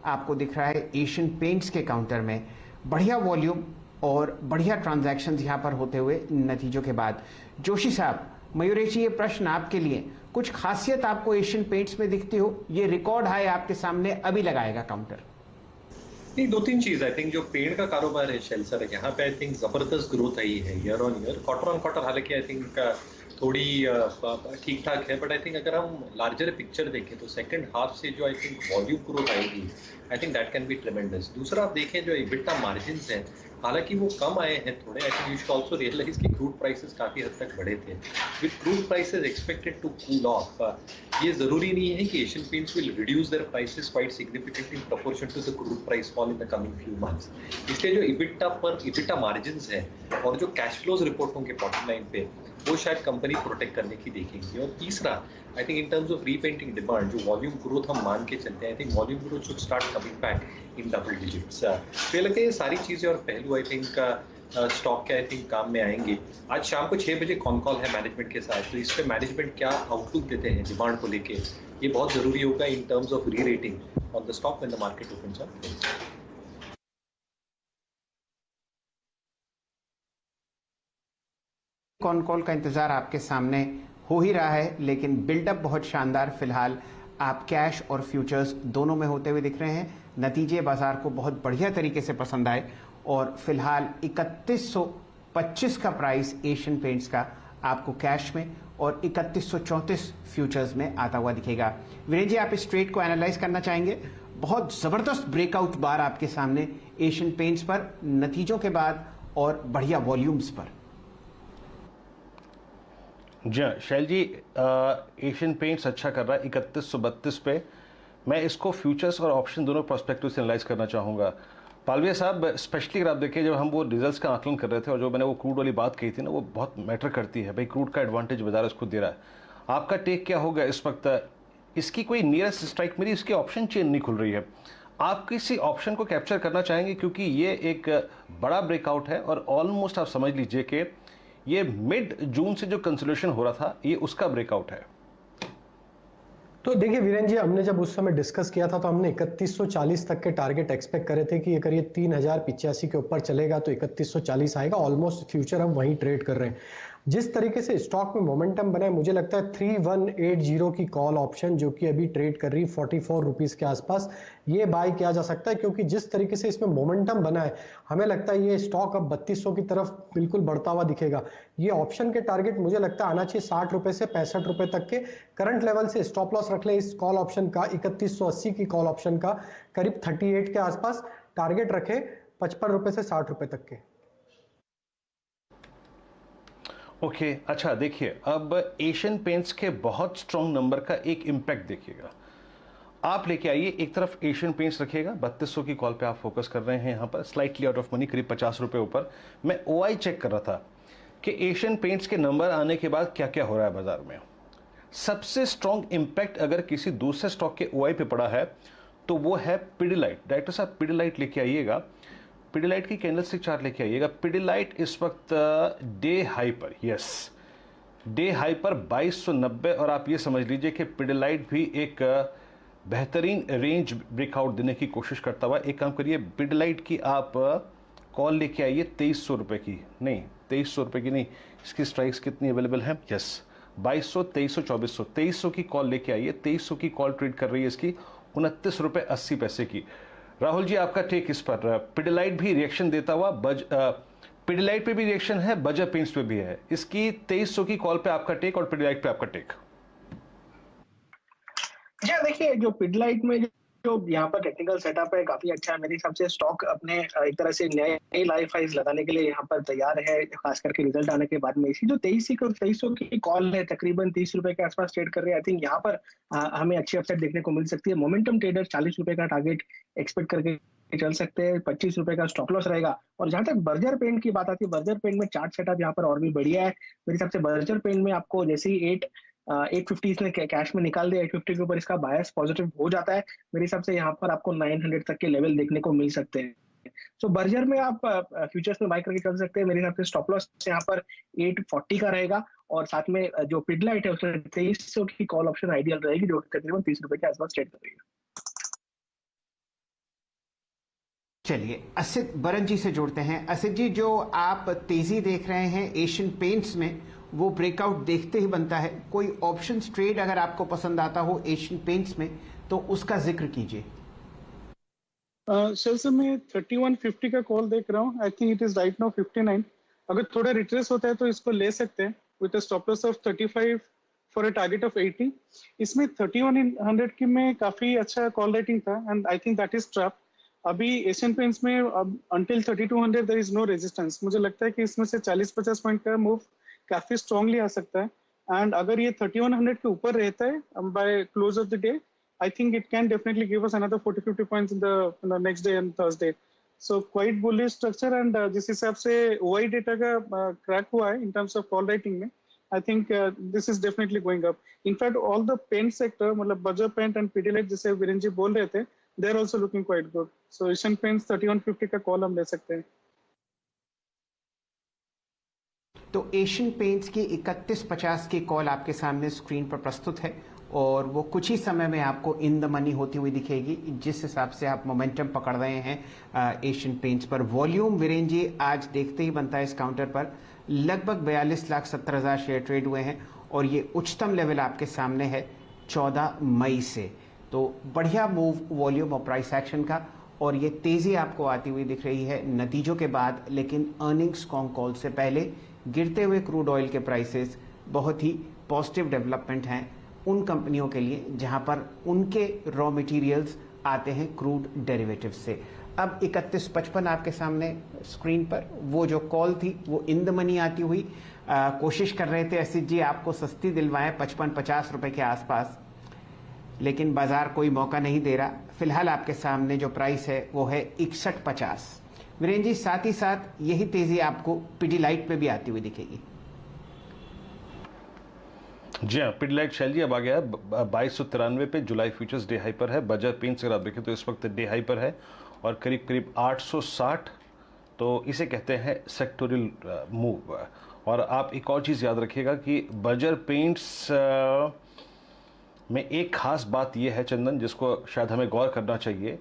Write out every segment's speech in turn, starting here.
आपको दिख रहा है एशियन पेंट्स के काउंटर में बढ़िया वॉल्यूम और बढ़िया ट्रांजैक्शंस यहां पर होते हुए नतीजों के बाद। जोशी साहब, मयूरेश जी, ये प्रश्न आपके लिए, कुछ खासियत आपको एशियन पेंट्स में दिखती हो? ये रिकॉर्ड हाई आपके सामने अभी लगाएगा काउंटर। नहीं, दो तीन चीज आई थिंक जो पेड़ का कारोबार है शेल सर, यहाँ पे आई थिंक जबरदस्त ग्रोथ आई है year on year, quarter on quarter हालांकि आई थिंक थोड़ी ठीक ठाक है, बट आई थिंक अगर हम लार्जर पिक्चर देखें तो सेकंड हाफ से जो आई थिंक वॉल्यूम ग्रोथ आएगी, आई थिंक दैट कैन बी ट्रेमेंडस। दूसरा आप देखें जो EBITDA मार्जिन हैं, हालांकि वो कम आए हैं थोड़े, I think you should also realise कि क्रूड प्राइसेस काफी हद तक बढ़े थे। With crude prices expected to cool off, ये जरूरी नहीं है कि Asian Paints will reduce their prices quite significantly in proportion to the crude price fall in the coming few months. इसलिए जो EBITDA मार्जिन्स है और जो कैश फ्लोज रिपोर्ट होंगे बॉटम लाइन पे, वो शायद कंपनी प्रोटेक्ट करने की देखेंगी। और तीसरा, I think in terms of repainting demand, जो वॉल्यूम ग्रोथ हम मान के चलते हैं, I think volume growth should start coming back in double digits. तो ये लगता है ये सारी चीजें और पहलू आई थिंक स्टॉक के आई थिंक काम में आएंगे। आज शाम को 6 बजे कॉन कॉल है मैनेजमेंट के साथ, तो इस पे मैनेजमेंट क्या आउटलुक देते हैं डिमांड को लेके, ये बहुत जरूरी होगा इन टर्म्स ऑफ री rating on the stock when the market opens up. Con call का इंतजार आपके सामने हो ही रहा है, लेकिन बिल्डअप बहुत शानदार फिलहाल आप कैश और फ्यूचर्स दोनों में होते हुए दिख रहे हैं। नतीजे बाजार को बहुत बढ़िया तरीके से पसंद आए और फिलहाल 3125 का प्राइस एशियन पेंट्स का आपको कैश में और 3134 फ्यूचर्स में आता हुआ दिखेगा। वीरेंद्र जी, आप इस ट्रेड को एनालाइज करना चाहेंगे? बहुत जबरदस्त ब्रेकआउट बार आपके सामने एशियन पेंट्स पर नतीजों के बाद और बढ़िया वॉल्यूम्स पर। जी हाँ शैल जी, एशियन पेंट्स अच्छा कर रहा है 3132 पे। मैं इसको फ्यूचर्स और ऑप्शन दोनों पर्सपेक्टिव से एनालाइज करना चाहूँगा। पालविया साहब, स्पेशली अगर आप देखें, जब हम वो रिजल्ट्स का आकलन कर रहे थे और जो मैंने वो क्रूड वाली बात कही थी ना, वो बहुत मैटर करती है भाई। क्रूड का एडवांटेज बाजार उसको दे रहा है। आपका टेक क्या होगा इस वक्त? इसकी कोई नियरेस्ट स्ट्राइक मेरी, इसकी ऑप्शन चेन नहीं खुल रही है। आप किसी ऑप्शन को कैप्चर करना चाहेंगे? क्योंकि ये एक बड़ा ब्रेकआउट है और ऑलमोस्ट आप समझ लीजिए कि ये मिड जून से जो कंसोलिडेशन हो रहा था, ये उसका ब्रेकआउट है। तो देखिए वीरेंद्र जी, हमने जब उस समय डिस्कस किया था तो हमने 3140 तक के टारगेट एक्सपेक्ट करे थे कि अगर ये 3085 के ऊपर चलेगा तो 3140 आएगा। ऑलमोस्ट फ्यूचर हम वहीं ट्रेड कर रहे हैं। जिस तरीके से स्टॉक में मोमेंटम बना है, मुझे लगता है 3180 की कॉल ऑप्शन जो कि अभी ट्रेड कर रही है 44 रुपीज के आसपास, ये बाय किया जा सकता है। क्योंकि जिस तरीके से इसमें मोमेंटम बना है, हमें लगता है ये स्टॉक अब 3200 की तरफ बिल्कुल बढ़ता हुआ दिखेगा। ये ऑप्शन के टारगेट मुझे लगता है आना चाहिए 60 रुपए से 65 रुपए तक के। करंट लेवल से स्टॉप लॉस रख ले इस कॉल ऑप्शन का 3180 की कॉल ऑप्शन का करीब 38 के आसपास। टारगेट रखे 55 रुपए से 60 रुपए तक के। ओके अच्छा देखिए, अब एशियन पेंट्स के बहुत स्ट्रॉन्ग नंबर का एक इंपैक्ट देखिएगा। आप लेके आइए, एक तरफ एशियन पेंट्स रखिएगा, 3200 की कॉल पे आप फोकस कर रहे हैं यहाँ पर, स्लाइटली आउट ऑफ मनी, करीब 50 रुपए ऊपर। मैं ओआई चेक कर रहा था कि एशियन पेंट्स के नंबर आने के बाद क्या क्या हो रहा है बाजार में। सबसे स्ट्रॉन्ग इंपैक्ट अगर किसी दूसरे स्टॉक के ओआई पे पड़ा है तो वो है पिडिलाइट। डायरेक्टर साहब पिडिलाइट लेके आइएगा, पिडिलाइट की कैंडलस्टिक चार्ट लेके आइएगा। पिडिलाइट इस वक्त डे हाई पर, यस डे हाई पर 2290, और आप ये समझ लीजिए कि पिडिलाइट भी एक बेहतरीन रेंज ब्रेकआउट देने की कोशिश करता हुआ। एक काम करिए, पिडिलाइट की आप कॉल लेके आइए 2300 रुपये की, नहीं 2300 रुपये की नहीं, इसकी स्ट्राइक्स कितनी अवेलेबल है, यस 2200, 2300, 2400, 2300 की कॉल लेके आइए। 2300 की कॉल ट्रेड कर रही है इसकी 29 रुपये 80 पैसे की। राहुल जी, आपका टेक इस पर? पिडिलाइट भी रिएक्शन देता हुआ, पिडिलाइट पे भी रिएक्शन है, बजाज पेंट्स पे भी है। इसकी 2300 की कॉल पे आपका टेक और पिडिलाइट पे आपका टेक? जी देखिए, जो पिडिलाइट में जो यहाँ पर टेक्निकल सेटअप है काफी अच्छा है। मेरे हिसाब से स्टॉक अपने एक तरह से नए लाइफ हाइज लगाने के लिए यहाँ पर तैयार है, खास करके रिजल्ट आने के बाद में। इसी जो 2300 की कॉल है, तकरीबन 30 रुपए के आसपास ट्रेड कर रहे हैं। आई थिंक यहाँ पर हमें अच्छी अपसाइड देखने को मिल सकती है। मोमेंटम ट्रेडर 40 रुपए का टारगेट एक्सपेक्ट करके चल सकते हैं, 25 रुपए का स्टॉप लॉस रहेगा। और जहां तक बर्जर पेंट की बात आती है, बर्जर पेंट में चार्ट सेटअप यहाँ पर और भी बढ़िया है। मेरे हिसाब से बर्जर पेंट में आपको जैसे ही 850 इसने कैश में निकाल दिया, 850 के ऊपर इसका बायस पॉजिटिव हो जाता है। मेरे हिसाब से यहाँ पर आपको 900 तक के लेवल देखने को मिल सकते हैं। सो बर्जर में आप फ्यूचर्स में बाय करके चल सकते हैं। मेरे हिसाब से स्टॉप लॉस यहाँ पर 840 का रहेगा, और साथ में जो पिडिलाइट है उसमें 2300 की कॉल ऑप्शन आइडियल रहेगी, जो तकरीबन 30 रुपए के आसपास ट्रेड कर रही है। चलिए असित बरन जी से जोड़ते हैं। असित जी, जो आप तेजी देख रहे हैं एशियन पेंट्स में, वो ब्रेकआउट देखते ही बनता है। कोई ऑप्शंस ट्रेड अगर आपको पसंद आता हो एशियन पेंट्स में तो उसका जिक्र कीजिए। सर सर मैं 3150 का कॉल देख रहा हूँ। I think it is right now 59। अगर थोड़ा रिट्रेस होता है तो इसको ले सकते हैं with a stop loss of 35 for a target of 80। इसमें 3100 की में काफी अच्छा कॉल रेटिंग था and I think that is trap. अभी एशियन पेंट्स में until 3200 there is no resistance. मुझे लगता है कि इसमें से 40-50 पॉइंट का मूव काफी स्ट्रांगली आ सकता है एंड अगर ये 3100 के ऊपर रहता है by close of the day, I think it can definitely give us another 40-50 points in the next day and Thursday. So quite bullish structure and जिस हिसाब से OI data का crack हुआ है in terms of call rating में, I think this is definitely going up. In fact, all the paint sector, मतलब Berger Paint and Pidilite जिसे वीरेन जी बोल रहे थे, they are also looking quite good. So Asian Paints 3150 का call हम ले सकते हैं। तो एशियन पेंट्स की 3150 की कॉल आपके सामने स्क्रीन पर प्रस्तुत है और वो कुछ ही समय में आपको इन द मनी होती हुई दिखेगी जिस हिसाब से आप मोमेंटम पकड़ रहे हैं एशियन पेंट्स पर। वॉल्यूम वीरेन जी आज देखते ही बनता है इस काउंटर पर लगभग 42,70,000 शेयर ट्रेड हुए हैं और ये उच्चतम लेवल आपके सामने है 14 मई से। तो बढ़िया मूव वॉल्यूम और प्राइस एक्शन का और ये तेजी आपको आती हुई दिख रही है नतीजों के बाद, लेकिन अर्निंग्स कॉन कॉल से पहले गिरते हुए क्रूड ऑयल के प्राइसेस बहुत ही पॉजिटिव डेवलपमेंट हैं उन कंपनियों के लिए जहां पर उनके रॉ मटेरियल्स आते हैं क्रूड डेरिवेटिव से। अब 31.55 आपके सामने स्क्रीन पर वो जो कॉल थी वो इन द मनी आती हुई कोशिश कर रहे थे असित जी आपको सस्ती दिलवाएं 55-50 रुपए के आसपास, लेकिन बाजार कोई मौका नहीं दे रहा। फिलहाल आपके सामने जो प्राइस है वो है 61.50। वीरेन जी, साथ ही साथ यही तेजी आपको पिडिलाइट पे भी आती हुई दिखेगी। जी हाँ, पिडिलाइट शैल जी अब आ गया है 2293 पे। जुलाई फ्यूचर्स डे हाई पर है। बजर पेंट्स अगर आप देखें तो इस वक्त डे हाई पर है और करीब करीब 860। तो इसे कहते हैं सेक्टोरियल मूव। और आप एक और चीज़ याद रखिएगा कि बजर पेंट्स में एक खास बात यह है चंदन, जिसको शायद हमें गौर करना चाहिए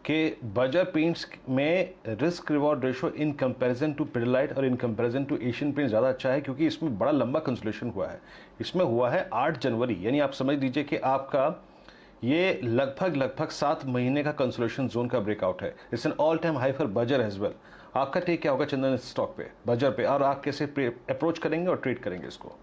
कि बजर पेंट्स में risk reward ratio in comparison to Pidilite और in comparison to Asian Paints ज़्यादा अच्छा है, क्योंकि इसमें बड़ा लंबा कंसोलेशन हुआ है। इसमें हुआ है 8 जनवरी, यानी आप समझ लीजिए कि आपका ये लगभग 7 महीने का कंसोलेशन जोन का ब्रेकआउट है। It's an all time high for Berger as well. आपका टेक क्या होगा चंदन इस स्टॉक पे, बजर पे, और आप कैसे अप्रोच करेंगे और ट्रेड करेंगे इसको?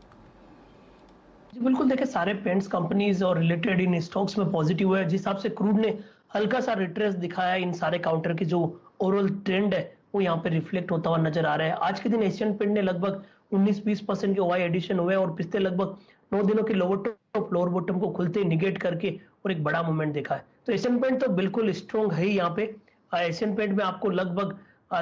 जी बिल्कुल, देखिए सारे पेंट्स कंपनीज और रिलेटेड इन स्टॉक्स में पॉजिटिव है। जिस हिसाब से क्रूड ने हल्का सा रिट्रेस दिखाया, इन सारे काउंटर की जो ओवरऑल ट्रेंड है वो यहाँ पे रिफ्लेक्ट होता हुआ नजर आ रहा है। आज के दिन एशियन पेंट ने लगभग 19-20% के ओआई एडिशन हुए और पिछले लगभग 9 दिनों के लोअर टॉप लोअर बॉटम को खुलते ही निगेट करके और एक बड़ा मूवमेंट देखा है। तो एशियन पेंट तो बिल्कुल स्ट्रॉन्ग है ही यहाँ पे। एशियन पेंट में आपको लगभग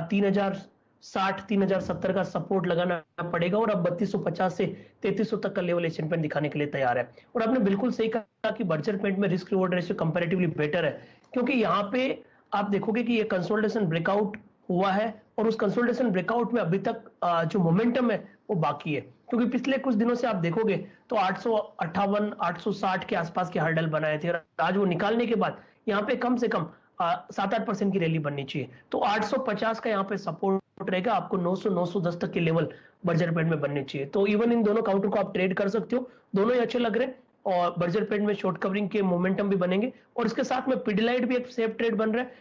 3060-3070 का सपोर्ट लगाना पड़ेगा और अब 3250 से 3300 तक का लेवल एशियन पेंट दिखाने के लिए तैयार है। और आपने बिल्कुल सही कहा कि बर्जर पेंट में risk reward ratio comparatively better है, क्योंकि यहाँ पे आप देखोगे कि ये कंसोलिडेशन ब्रेकआउट हुआ है और उस कंसोलिडेशन ब्रेकआउट में अभी तक जो मोमेंटम है वो बाकी है। क्योंकि पिछले कुछ दिनों से आप देखोगे तो 858 860 के आसपास के हर्डल बनाए थे और आज वो निकालने के बाद यहाँ पे कम से कम 7-8% की रैली बननी चाहिए। तो 850 का यहाँ पे सपोर्ट रहेगा। आपको 900-910 तक के लेवल बर्जर पेंट में बनने चाहिए। तो इवन इन दोनों काउंटर को आप ट्रेड कर सकते हो, दोनों ही अच्छे लग रहे हैं और बर्जर पेंट में शॉर्ट कवरिंग के मोमेंटम भी बनेंगे और इसके साथ में पिडिलाइट भी एक सेफ ट्रेड बन रहा है।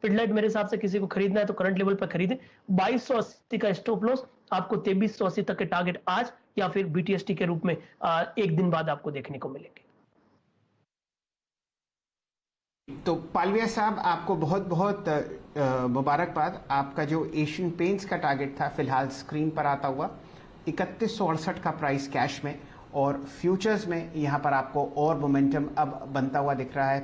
पिडिलाइट मेरे हिसाब से किसी को खरीदना है तो करंट लेवल पर खरीदे। 2280 का स्टॉप लॉस, आपको 2380 तक के टारगेट आज या फिर बीटीएसटी के रूप में एक दिन बाद आपको देखने को मिलेंगे। तो पालविया साहब, आपको बहुत बहुत मुबारकबाद। आपका जो एशियन पेंट्स का टारगेट था फिलहाल स्क्रीन पर आता हुआ 3168 का प्राइस कैश में, और फ्यूचर्स में यहाँ पर आपको और मोमेंटम अब बनता हुआ दिख रहा है।